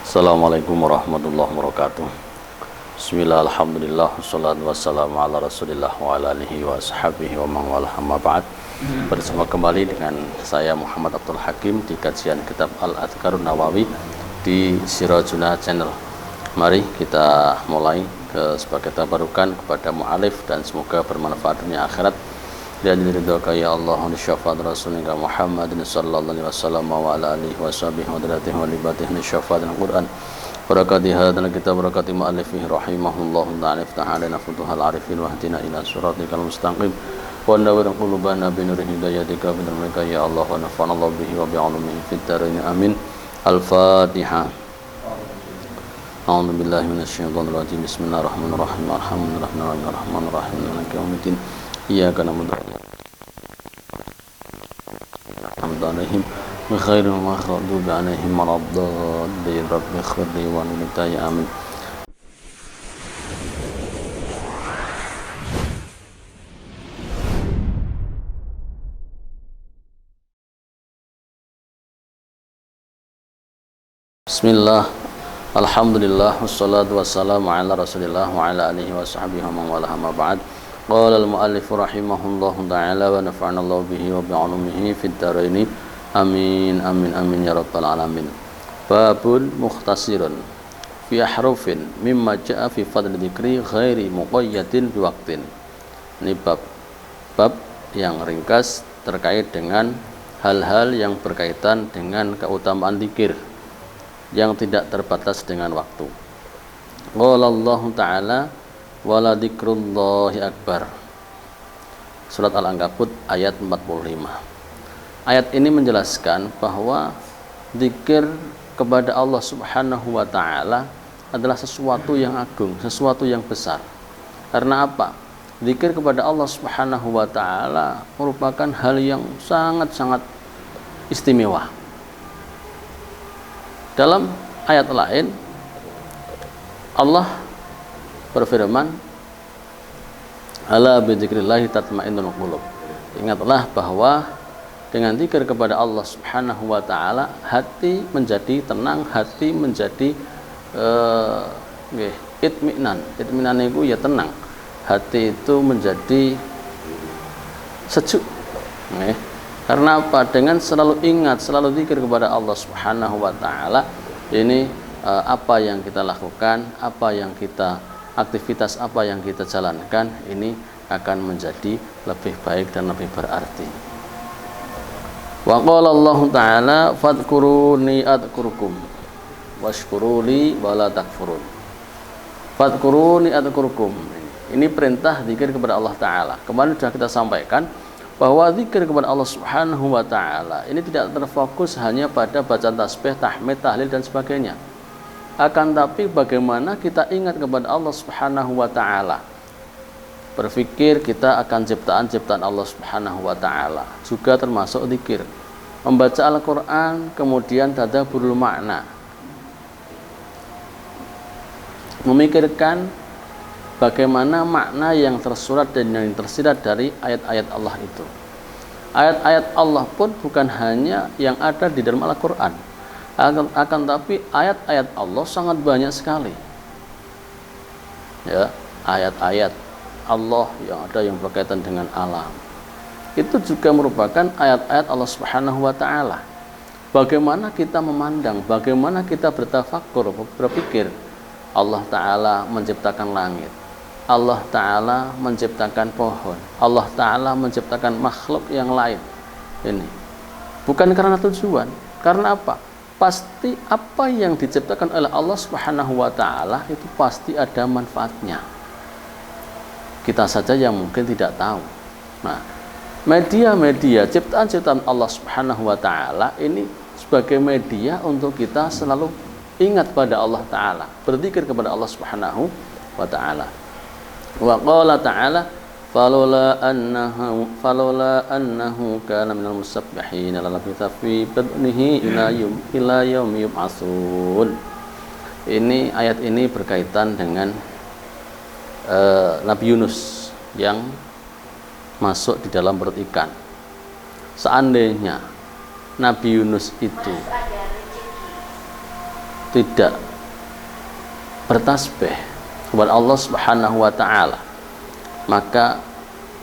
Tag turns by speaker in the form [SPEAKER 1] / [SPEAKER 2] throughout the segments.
[SPEAKER 1] Assalamualaikum warahmatullahi wabarakatuh. Bismillah, alhamdulillah, wassalatu wassalamu ala rasulillah wa ala alihi wa sahbihi wa man wala, amma ba'd. Bersama kembali dengan saya Muhammad Abdul Hakim di kajian kitab Al-Adhkarun Nawawi di Sirajuna Channel. Mari kita mulai sebagai tabarukan kepada mu'alif dan semoga bermanfaat dunia akhirat dan diridhoka ya Allah wa syafaat rasulika Muhammadin sallallahu alaihi wasallam wa ala alihi wa sahbihi wa diratihi wa libatihi syafaat al-Quran barakati hadzal kitab barakati mu'allifih rahimahullahu ta'ala ta'ala futuhal arifin wa hdina ila siratikal mustaqim wa nawwir qulubana bi nuri hidayatika bi nurika ya Allah wa nafa'na Allah bihi wa bi 'ulumihi fid dharain amin. Al-Fatihah. A'udzu billahi minasyaitonir rajim. Bismillahirrahmanirrahim. Alhamdulillahirrahmanirrahim. Maliki yaumiddin. Iyyaka na'budu wa iyyaka nasta'in. Ghairil maghdubi 'alaihim waladdallin. Rabbi ighfirli wa ya amin. Bismillah. Alhamdulillah wassalatu wassalamu ala rasulillah wa ala alihi wa sahbihi wa man wala, amma ba'd. Qala al-mu'allif rahimahullahu ta'ala wa nafa'ana Allah bihi wa bi'ulumihi fid dharain amin amin amin ya rabbal alamin. Babun mukhtasirun fi ahrufin mimma ja'a fi fadli dzikri ghairi muqayyadin bi waqtin. Ini bab yang ringkas terkait dengan hal-hal yang berkaitan dengan keutamaan zikir yang tidak terbatas dengan waktu. Qala Allah Ta'ala wala dzikrullahi akbar. Surat Al-Ankabut ayat 45. Ayat ini menjelaskan bahwa zikir kepada Allah Subhanahu wa taala adalah sesuatu yang agung, sesuatu yang besar. Karena apa? Zikir kepada Allah Subhanahu wa taala merupakan hal yang sangat-sangat istimewa. Dalam ayat lain Allah berfirman, ala bi dzikrillah tatmainnul qulub. Ingatlah bahwa dengan zikir kepada Allah Subhanahu wa taala hati menjadi tenang, hati menjadi itminan. Itminan itu ya tenang. Hati itu menjadi sejuk. Karena apa? Dengan selalu ingat, selalu zikir kepada Allah Subhanahu wa taala, ini apa yang kita lakukan, apa yang kita aktivitas apa yang kita jalankan ini akan menjadi lebih baik dan lebih berarti. Wa qala Allah taala fadhkuruni adhkurkum washkuruli wala takfurun. Fadhkuruni adhkurkum. Ini perintah zikir kepada Allah taala. Kemarin sudah kita sampaikan bahwa zikir kepada Allah Subhanahu wa taala ini tidak terfokus hanya pada bacaan tasbih, tahmid, tahlil dan sebagainya. Akan tapi bagaimana kita ingat kepada Allah Subhanahu wa taala. Berpikir kita akan ciptaan-ciptaan Allah Subhanahu wa taala juga termasuk zikir. Membaca Al-Qur'an kemudian tadabburul makna. Memikirkan bagaimana makna yang tersurat dan yang tersirat dari ayat-ayat Allah itu. Ayat-ayat Allah pun bukan hanya yang ada di dalam Al-Quran, akan tapi ayat-ayat Allah sangat banyak sekali. Ya, ayat-ayat Allah yang ada yang berkaitan dengan alam. Itu juga merupakan ayat-ayat Allah Subhanahu wa taala. Bagaimana kita memandang, bagaimana kita bertafakkur, berpikir Allah taala menciptakan langit. Allah Ta'ala menciptakan pohon, Allah Ta'ala menciptakan makhluk yang lain. Ini bukan karena tujuan, karena apa? Pasti apa yang diciptakan oleh Allah Subhanahu wa taala itu pasti ada manfaatnya. Kita saja yang mungkin tidak tahu. Nah, media-media ciptaan-ciptaan Allah Subhanahu wa taala ini sebagai media untuk kita selalu ingat pada Allah Ta'ala, berzikir kepada Allah Subhanahu wa taala. Wa qala ta'ala falawla annahu kana minal musabbihin lalabitha fi badnihi ila yaumi yub'atsun. Ini ayat ini berkaitan dengan Nabi Yunus yang masuk di dalam perut ikan. Seandainya Nabi Yunus itu tidak bertasbih kepada Allah Subhanahu wa taala, maka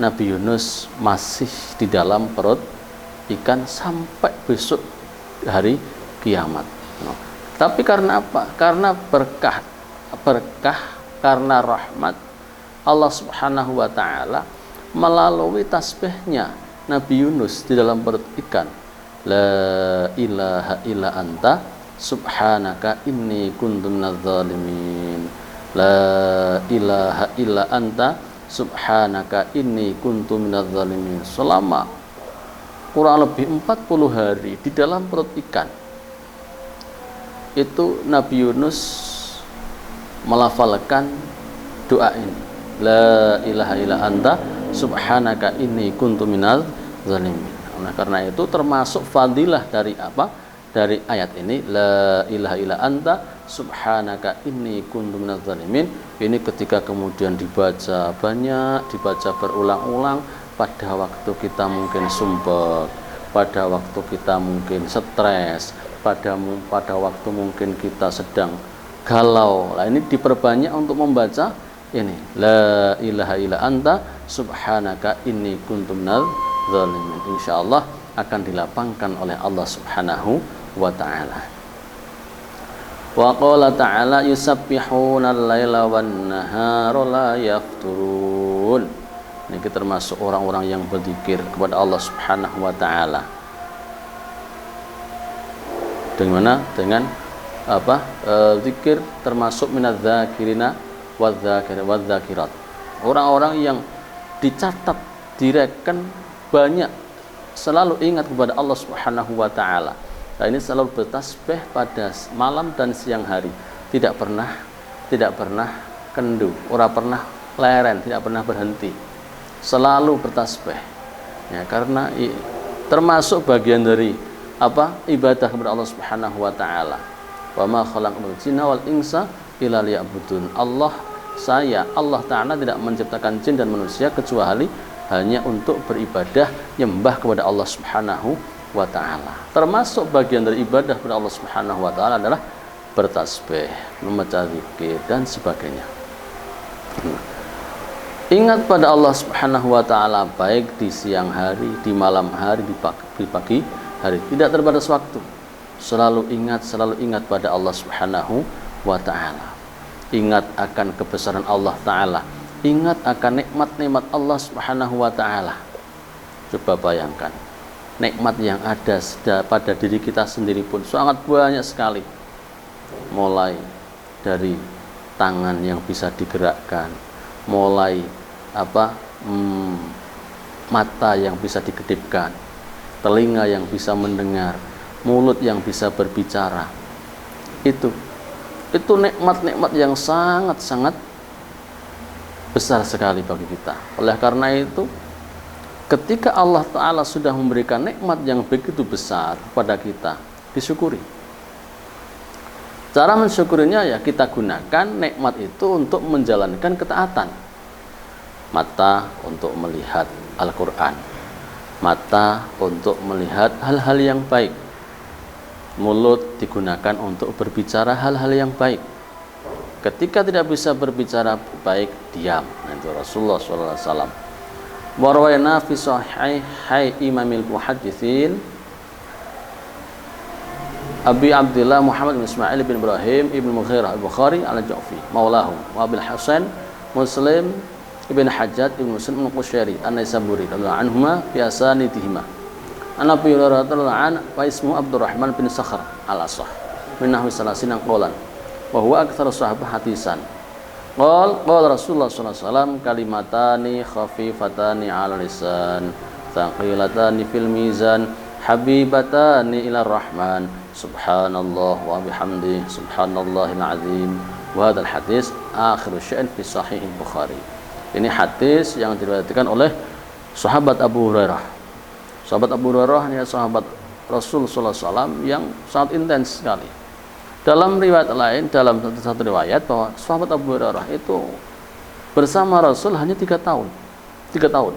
[SPEAKER 1] Nabi Yunus masih di dalam perut ikan sampai besok hari kiamat. Tapi karena apa? Karena berkah, karena rahmat Allah Subhanahu wa taala melalui tasbihnya Nabi Yunus di dalam perut ikan. La ilaha illa anta subhanaka inni kuntu minadz zalimin. La ilaha illa anta subhanaka inni kuntu minadz zalimin. Selama kurang lebih 40 hari di dalam perut ikan, itu Nabi Yunus melafalkan doa ini, la ilaha illa anta subhanaka inni kuntu minadz zalimin. Nah, karena itu termasuk fadilah dari apa? Dari ayat ini, la ilaha illa anta subhanaka inni kuntu minadz zalimin. Ini ketika kemudian dibaca banyak, dibaca berulang-ulang pada waktu kita mungkin sumpek, pada waktu kita mungkin stres, pada waktu mungkin kita sedang galau. Nah, ini diperbanyak untuk membaca ini, la ilaha illa anta subhanaka inni kuntu minadz zalimin. Insyaallah akan dilapangkan oleh Allah Subhanahu wa taala. Wa qala ta'ala yusabbihuna al-laila wan-nahara la yafturun. Ini kita termasuk orang-orang yang berzikir kepada Allah Subhanahu wa taala. Dengan apa? Zikir termasuk minadz-dzakirina wadz-dzakirat. Orang-orang yang dicatat, direken banyak selalu ingat kepada Allah Subhanahu wa taala. Nah, ini selalu bertasbih pada malam dan siang hari, tidak pernah kendu, ora pernah leren, tidak pernah berhenti, selalu bertasbih. Ya, karena termasuk bagian dari apa? Ibadah kepada Allah Subhanahu wa taala. Wa ma khalaqul jinna wal insa illa liya'budun. Allah taala tidak menciptakan jin dan manusia kecuali hanya untuk beribadah, nyembah kepada Allah Subhanahu wa taala. Termasuk bagian dari ibadah kepada Allah Subhanahu wa taala adalah bertasbih, membaca zikir dan sebagainya. Ingat pada Allah Subhanahu wa taala baik di siang hari, di malam hari, di pagi hari, tidak terbatas waktu. Selalu ingat pada Allah Subhanahu wa taala. Ingat akan kebesaran Allah taala. Ingat akan nikmat-nikmat Allah Subhanahu wa taala. Coba bayangkan, nikmat yang ada pada diri kita sendiri pun sangat banyak sekali. Mulai dari tangan yang bisa digerakkan, mulai mata yang bisa dikedipkan, telinga yang bisa mendengar, mulut yang bisa berbicara. Itu nikmat-nikmat yang sangat-sangat besar sekali bagi kita. Oleh karena itu, ketika Allah Ta'ala sudah memberikan nikmat yang begitu besar kepada kita, disyukuri. Cara mensyukurinya ya kita gunakan nikmat itu untuk menjalankan ketaatan. Mata untuk melihat Al-Quran, mata untuk melihat hal-hal yang baik, mulut digunakan untuk berbicara hal-hal yang baik. Ketika tidak bisa berbicara baik, diam. Nah, itu Rasulullah SAW. Warwayna fi sahihai imamil muhaddithin Abi Abdullah Muhammad bin Ismail bin Ibrahim ibn Mughirah al-Bukhari al-Ja'fi maulahu wa Abil Hasan Muslim ibn Hajjaj ibn Muslim ibn Qushairi an-Naisaburi radhiyallahu anhuma fi asanidihima an Abi Hurairah radhiyallahu anhu wa ismu Abdurrahman bin Sakhar al-Asah min nahwi salasina qalan wa huwa aktsaru sahabah hadisan qala Rasulullah sallallahu alaihi wasallam kalimatani khafifatani 'ala lisan thaqilatani fil mizan habibatani ila rahman subhanallah wa bihamdi subhanallahil azim. Wa hadzal hadis akhiru syai'in fi sahih Bukhari. Ini hadis yang diriwayatkan oleh sahabat Abu Hurairah. Sahabat Abu Hurairah adalah sahabat Rasul sallallahu alaihi wasallam yang sangat intens sekali. Dalam riwayat lain, dalam satu riwayat bahwa sahabat Abu Hurairah itu bersama Rasul hanya 3 tahun. 3 tahun.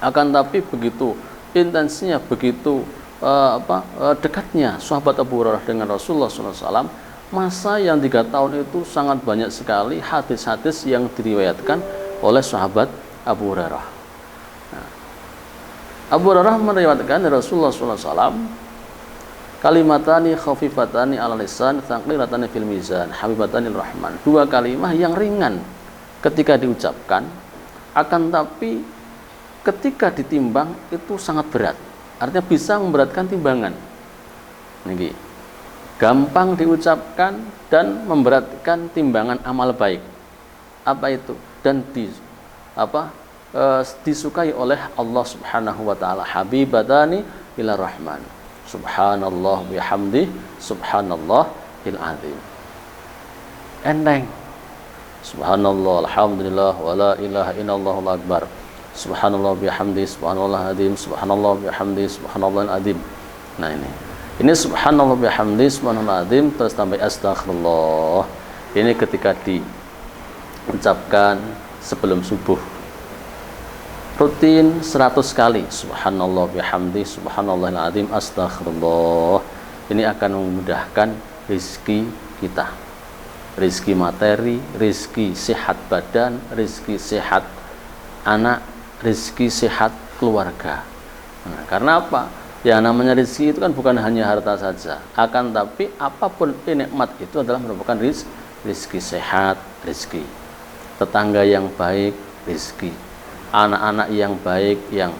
[SPEAKER 1] Akan tapi begitu intensnya, begitu dekatnya sahabat Abu Hurairah dengan Rasulullah SAW, masa yang 3 tahun itu sangat banyak sekali hadis-hadis yang diriwayatkan oleh sahabat Abu Hurairah. Nah, Abu Hurairah meriwayatkan dari Rasulullah SAW, kalimatani khafifatani ala lisan, thaqilatani fil mizan, habibatani rahman. 2 kalimat yang ringan ketika diucapkan, akan tapi ketika ditimbang itu sangat berat. Artinya bisa memberatkan timbangan. Niki. Gampang diucapkan dan memberatkan timbangan amal baik. Apa itu? Dan disukai oleh Allah Subhanahu wa taala. Habibatani ila rahman. Subhanallah bihamdi, subhanallahil azim. Enteng. Subhanallah, alhamdulillah, wala ilaha illallah, Allahu akbar. Subhanallah bihamdi, subhanallah azim, subhanallah bihamdi, subhanallahil azim. Nah ini subhanallah bihamdi, subhanallah azim, terus tambah astaghfirullah. Ini ketika diucapkan sebelum subuh. Rutin 100 kali subhanallah bihamdi, subhanallahil azim, astaghfirullah. Ini akan memudahkan rizki kita. Rizki materi, rizki sehat badan, rizki sehat anak, rizki sehat keluarga. Nah, karena apa? Yang namanya rizki itu kan bukan hanya harta saja, akan tapi apapun nikmat itu adalah merupakan rizki sehat, rizki tetangga yang baik, rizki anak-anak yang baik, yang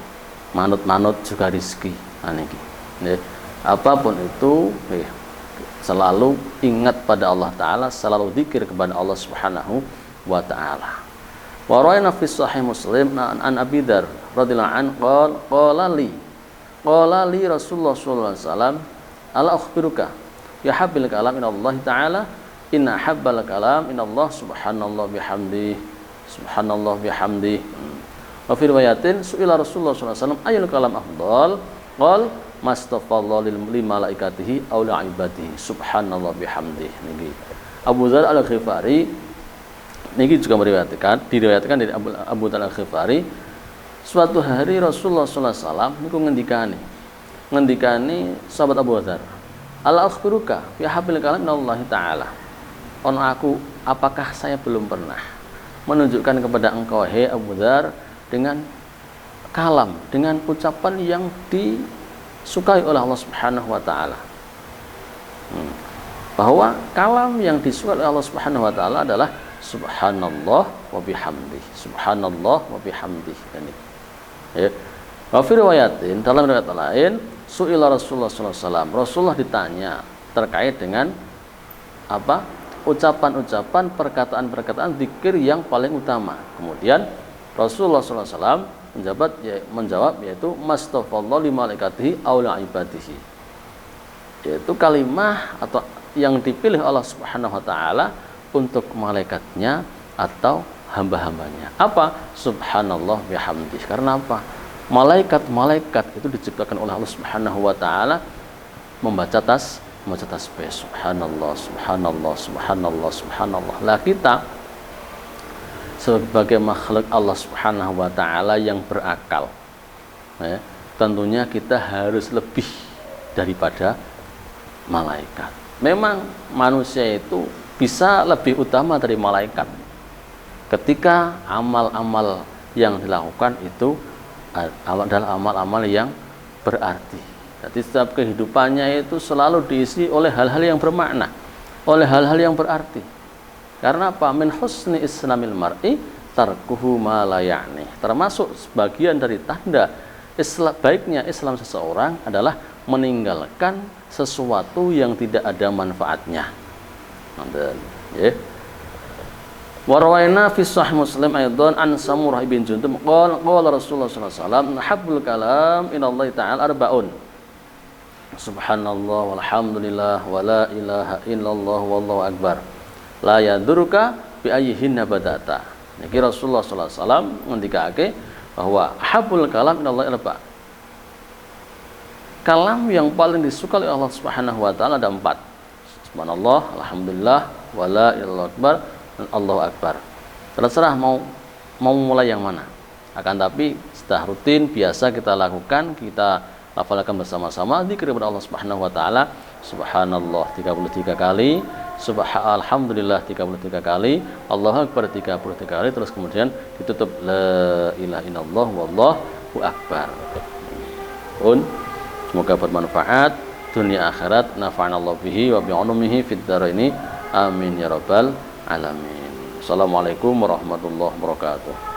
[SPEAKER 1] manut-manut juga rizki. Apapun itu, selalu ingat pada Allah Ta'ala, selalu zikir kepada Allah Subhanahu wa Ta'ala. Wa ra'ayna fi sahih Muslim an Abi Dzar radhiyallahu anhu qala li Rasulullah sallallahu alaihi wasallam, ala akhbiruka ya habbil kalam ila Allah Ta'ala, inna habbal kalam ila Allah subhanallah bihamdi, subhanallah bihamdi. Wa fi riwayatin su'ila Rasulullah sallallahu alaihi wasallam ayyul kalam afdal, qala mastafallahu li malaikatihi aw li ibadihi, subhanallah bihamdi. Niki Abu Dzar Al-Ghifari niki juga diriwayatkan dari Abu Dzar Al-Ghifari, suatu hari Rasulullah sallallahu alaihi wasallam niku ngendikani sahabat Abu Dzar, ala akhbiruka ya habil kalam Allah Ta'ala, apakah saya belum pernah menunjukkan kepada engkau hai Abu Dzar dengan kalam, dengan ucapan yang disukai oleh Allah Subhanahu wa Ta'ala. Bahwa kalam yang disukai oleh Allah Subhanahu wa Ta'ala adalah subhanallah wa bihamdi, subhanallah wa bihamdi. Ya. Wa fi riwayatin, dalam riwayat lain, su'ila Rasulullah sallallahu alaihi wasallam, Rasulullah ditanya terkait dengan apa? Ucapan-ucapan, perkataan-perkataan zikir yang paling utama. Kemudian Rasulullah sallallahu alaihi wasallam menjawab yaitu mastafallahu li malaikatihi aw li ibadihi. Yaitu kalimah atau yang dipilih Allah Subhanahu wa taala untuk malaikatnya atau hamba-hambanya. Apa? Subhanallah bihamdi. Karena apa? Malaikat-malaikat itu diciptakan oleh Allah Subhanahu wa taala membaca tasbih. Subhanallah, subhanallah, subhanallah, subhanallah. Lah kita sebagai makhluk Allah Subhanahu wa taala yang berakal, tentunya kita harus lebih daripada malaikat. Memang manusia itu bisa lebih utama dari malaikat ketika amal-amal yang dilakukan itu adalah amal-amal yang berarti. Jadi setiap kehidupannya itu selalu diisi oleh hal-hal yang bermakna, oleh hal-hal yang berarti. Karena apa? Min husni islamil mar'i tarkuhu ma la ya'ni. Termasuk sebagian dari tanda baiknya Islam seseorang adalah meninggalkan sesuatu yang tidak ada manfaatnya. Ya. Wa rawaina fi sahih Muslim aidan an Samurah bin Jundub qala Rasulullah sallallahu alaihi wasallam habbul kalam ila Allah ta'ala arba'un. Subhanallah walhamdulillah wa la ilaha illallah wallahu akbar. La yadurruka bi ayyihin badata. Niki Rasulullah sallallahu alaihi wasallam ngendikake bahwa habbul kalam ila Allah arba'. Kalam yang paling disukai oleh Allah Subhanahu wa taala ada 4. Subhanallah, alhamdulillah, wala ilaha akbar, dan Allahu akbar. Terserah mau mulai yang mana. Akan tapi sudah rutin biasa kita lakukan, kita Lafalkan bersama-sama zikir kepada Allah Subhanahu wa taala. Subhanallah 33 kali, alhamdulillah 33 kali, Allahu akbar 33 kali, terus kemudian ditutup la ilaha illallah wallahu akbar. Semoga bermanfaat dunia akhirat, nafa'anallahu bihi wa bi'ulumihi fid dharaini, amin ya rabbal alamin. Assalamualaikum warahmatullahi wabarakatuh.